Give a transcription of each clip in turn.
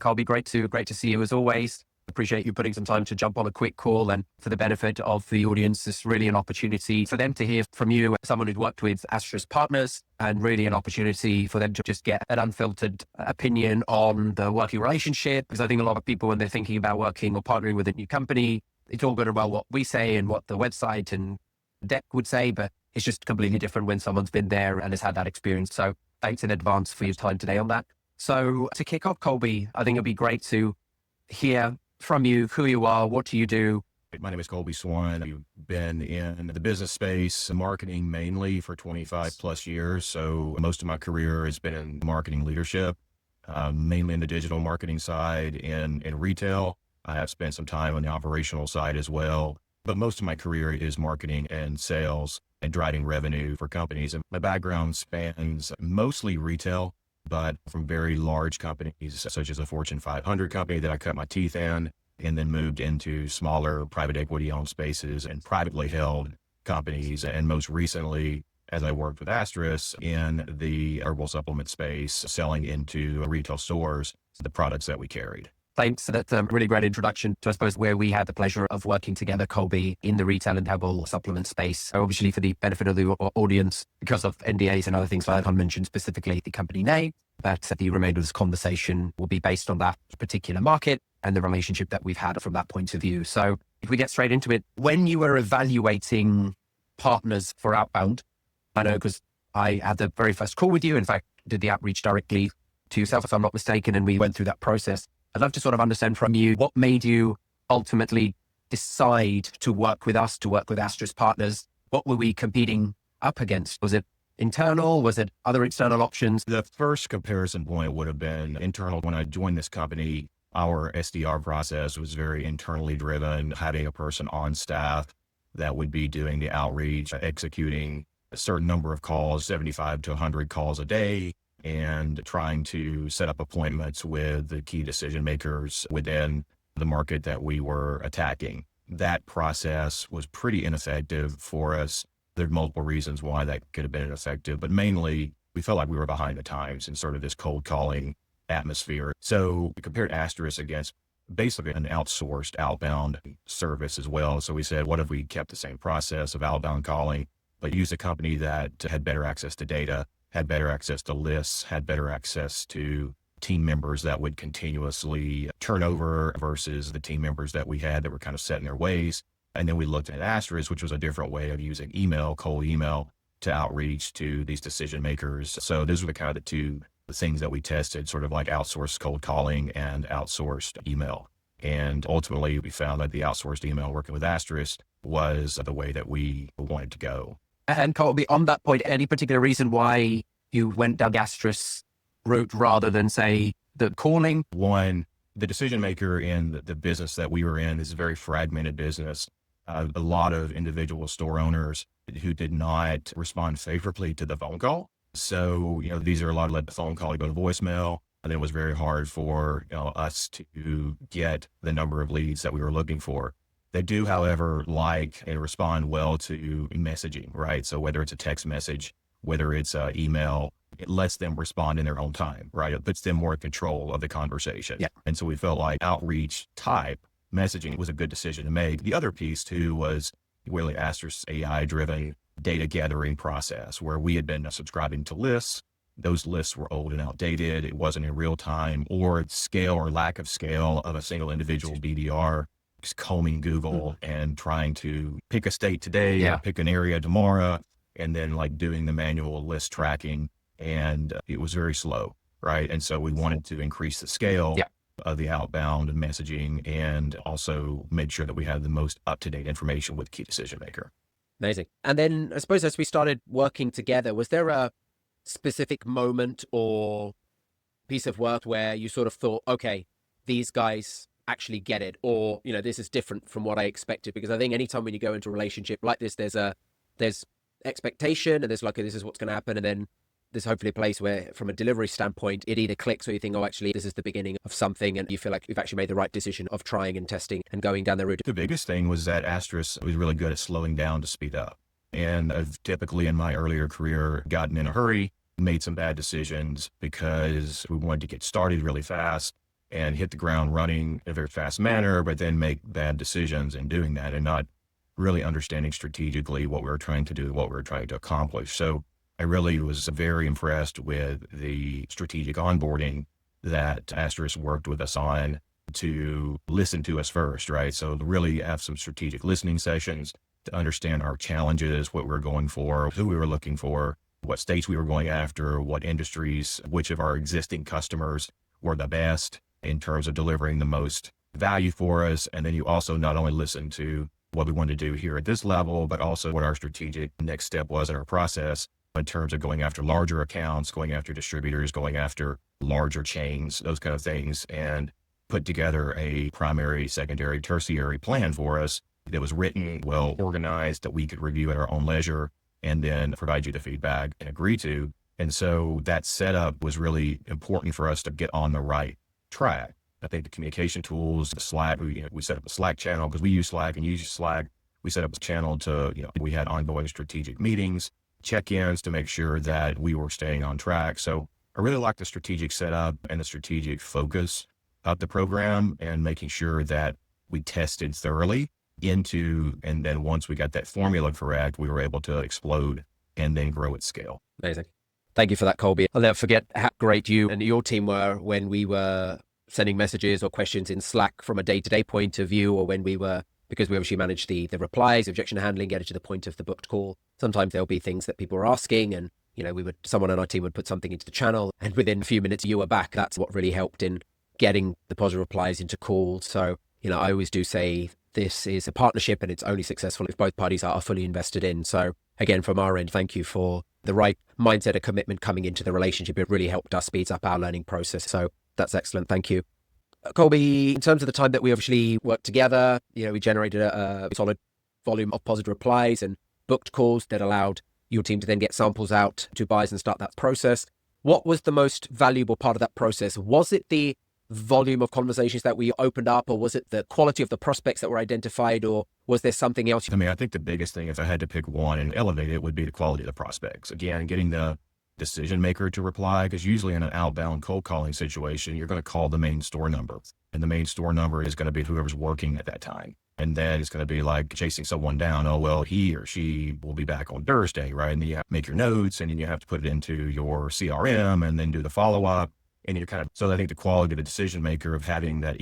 Colby, great to see you as always. Appreciate you putting some time to jump on a quick call, and for the benefit of the audience, it's really an opportunity for them to hear from you, someone who's worked with Astris partners, and really an opportunity for them to just get an unfiltered opinion on the working relationship. Because I think a lot of people, when they're thinking about working or partnering with a new company, it's all good and well what we say and what the website and deck would say, but it's just completely different when someone's been there and has had that experience. So thanks in advance for your time today on that. So to kick off, Colby, I think it'd be great to hear from you, who you are, what do you do? My name is Colby Swann. I've been in the business space, marketing mainly for 25 plus years. So most of my career has been in marketing leadership, mainly in the digital marketing side and in retail. I have spent some time on the operational side as well, but most of my career is marketing and sales and driving revenue for companies. And my background spans mostly retail, but from very large companies, such as a Fortune 500 company that I cut my teeth in, and then moved into smaller private equity owned spaces and privately held companies. And most recently, as I worked with Astris in the herbal supplement space, selling into retail stores, the products that we carried. Thanks. So that's a really great introduction to, I suppose, where we had the pleasure of working together, Colby, in the retail and herbal supplement space. So obviously, for the benefit of the audience, because of NDAs and other things, I can't mention specifically the company name, but the remainder of this conversation will be based on that particular market and the relationship that we've had from that point of view. So if we get straight into it, when you were evaluating partners for Outbound, I know because I had the very first call with you, in fact, did the outreach directly to yourself, if I'm not mistaken, and we went through that process. I'd love to sort of understand from you, what made you ultimately decide to work with us, to work with Astris partners? What were we competing up against? Was it internal? Was it other external options? The first comparison point would have been internal. When I joined this company, our SDR process was very internally driven, having a person on staff that would be doing the outreach, executing a certain number of calls, 75 to 100 calls a day, and trying to set up appointments with the key decision makers within the market that we were attacking. That process was pretty ineffective for us. There are multiple reasons why that could have been ineffective, but mainly we felt like we were behind the times in sort of this cold calling atmosphere. So we compared Astris against basically an outsourced outbound service as well. So we said, what if we kept the same process of outbound calling, but used a company that had better access to data, had better access to lists, had better access to team members that would continuously turn over versus the team members that we had that were kind of set in their ways. And then we looked at Astris, which was a different way of using email, cold email, to outreach to these decision makers. So those were the kind of the things that we tested, sort of like outsourced cold calling and outsourced email. And ultimately we found that the outsourced email working with Astris was the way that we wanted to go. And Colby, on that point, any particular reason why you went down the Astris route rather than, say, the calling? One, the decision maker in the business that we were in is a very fragmented business. A lot of individual store owners who did not respond favorably to the phone call. So, these are a lot of let the phone call go to voicemail. And it was very hard for us to get the number of leads that we were looking for. They do, however, like and respond well to messaging, right? So whether it's a text message, whether it's email, it lets them respond in their own time, right? It puts them more in control of the conversation. Yeah. And so we felt like outreach type messaging was a good decision to make. The other piece too was really Astris AI driven data gathering process where we had been subscribing to lists. Those lists were old and outdated. It wasn't in real time or scale or lack of scale of a single individual BDR. Just combing Google and trying to pick a state today or pick an area tomorrow, and then like doing the manual list tracking. And it was very slow, right? And so we wanted to increase the scale of the outbound messaging and also make sure that we had the most up-to-date information with key decision maker. Amazing. And then I suppose as we started working together, was there a specific moment or piece of work where you sort of thought, okay, these guys actually get it, or this is different from what I expected? Because I think anytime when you go into a relationship like this, there's expectation and there's like this is what's going to happen, and then there's hopefully a place where from a delivery standpoint it either clicks or you think, oh, actually this is the beginning of something, and you feel like you've actually made the right decision of trying and testing and going down the route. The biggest thing was that Astris was really good at slowing down to speed up, and I've typically in my earlier career gotten in a hurry, made some bad decisions because we wanted to get started really fast. and hit the ground running in a very fast manner, but then make bad decisions in doing that and not really understanding strategically what we were trying to do, what we were trying to accomplish. So I really was very impressed with the strategic onboarding that Astris worked with us on to listen to us first, right? So to really have some strategic listening sessions to understand our challenges, what we're going for, who we were looking for, what states we were going after, what industries, which of our existing customers were the best in terms of delivering the most value for us. And then you also not only listen to what we wanted to do here at this level, but also what our strategic next step was in our process in terms of going after larger accounts, going after distributors, going after larger chains, those kind of things, and put together a primary, secondary, tertiary plan for us that was written, well organized, that we could review at our own leisure and then provide you the feedback and agree to. And so that setup was really important for us to get on the right track. I think the communication tools, the Slack, we set up a Slack channel because we use Slack and use Slack. We set up a channel to, we had ongoing strategic meetings, check-ins to make sure that we were staying on track. So I really like the strategic setup and the strategic focus of the program and making sure that we tested thoroughly and then once we got that formula correct, we were able to explode and then grow at scale. Amazing. Thank you for that, Colby. I'll never forget how great you and your team were when we were sending messages or questions in Slack from a day-to-day point of view, or when we were, because we obviously manage the replies, objection handling, get it to the point of the booked call. Sometimes there'll be things that people are asking and, someone on our team would put something into the channel and within a few minutes you were back. That's what really helped in getting the positive replies into calls. So, I always do say this is a partnership and it's only successful if both parties are fully invested in. So again, from our end, thank you for the right mindset of commitment coming into the relationship. It really helped us speed up our learning process. So that's excellent. Thank you. Colby, in terms of the time that we obviously worked together, we generated a solid volume of positive replies and booked calls that allowed your team to then get samples out to buyers and start that process. What was the most valuable part of that process? Was it the volume of conversations that we opened up, or was it the quality of the prospects that were identified, or was there something else? I think the biggest thing, if I had to pick one and elevate it, would be the quality of the prospects. Again, getting the decision maker to reply, because usually in an outbound cold calling situation, you're going to call the main store number, and the main store number is going to be whoever's working at that time. And then it's going to be like chasing someone down. Oh, well, he or she will be back on Thursday, right? And then you have to make your notes, and then you have to put it into your CRM and then do the follow-up. And you're so I think the quality of the decision maker of having that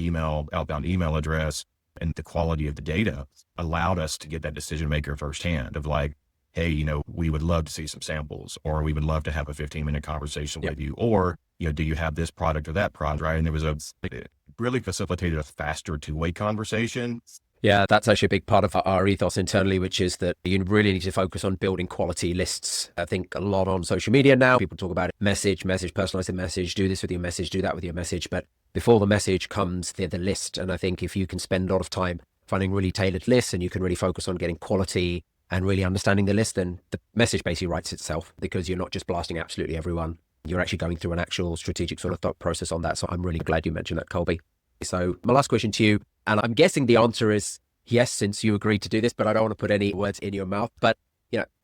outbound email address and the quality of the data allowed us to get that decision maker firsthand of like, hey, we would love to see some samples, or we would love to have a 15-minute conversation with you, or, do you have this product or that product, right? And it really facilitated a faster two-way conversation. Yeah, that's actually a big part of our ethos internally, which is that you really need to focus on building quality lists. I think a lot on social media now, people talk about it, message, personalize the message, do this with your message, do that with your message. But before the message comes the list. And I think if you can spend a lot of time finding really tailored lists and you can really focus on getting quality and really understanding the list, then the message basically writes itself, because you're not just blasting absolutely everyone. You're actually going through an actual strategic sort of thought process on that. So I'm really glad you mentioned that, Colby. So my last question to you, and I'm guessing the answer is yes, since you agreed to do this, but I don't want to put any words in your mouth. But,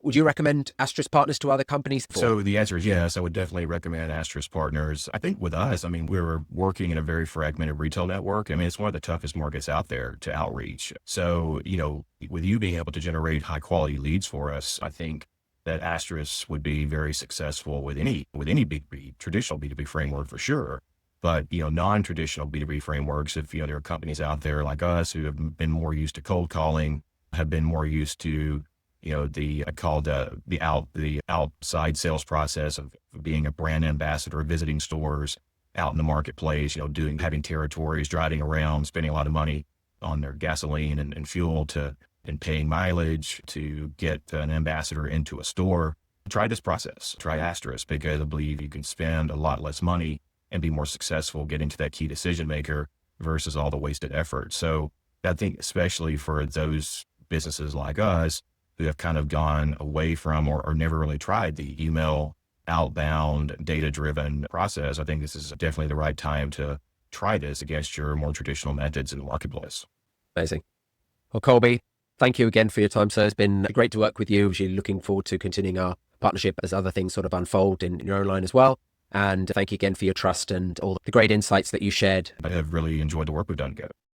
would you recommend Astris partners to other companies? So the answer is yes, I would definitely recommend Astris partners. I think with us, we were working in a very fragmented retail network. It's one of the toughest markets out there to outreach. So, with you being able to generate high quality leads for us, I think that Astris would be very successful with any B2B, traditional B2B framework for sure. But, non-traditional B2B frameworks, if, there are companies out there like us who have been more used to cold calling, have been more used to, the outside sales process of being a brand ambassador, visiting stores out in the marketplace, having territories, driving around, spending a lot of money on their gasoline and fuel and paying mileage to get an ambassador into a store. Try this process, try Astris, because I believe you can spend a lot less money and be more successful getting to that key decision maker versus all the wasted effort. So I think especially for those businesses like us who have kind of gone away from or never really tried the email outbound data-driven process, I think this is definitely the right time to try this against your more traditional methods in the marketplace. Amazing. Well, Colby, thank you again for your time, sir. It's been great to work with you. We're looking forward to continuing our partnership as other things sort of unfold in your own line as well. And thank you again for your trust and all the great insights that you shared. I have really enjoyed the work we've done together.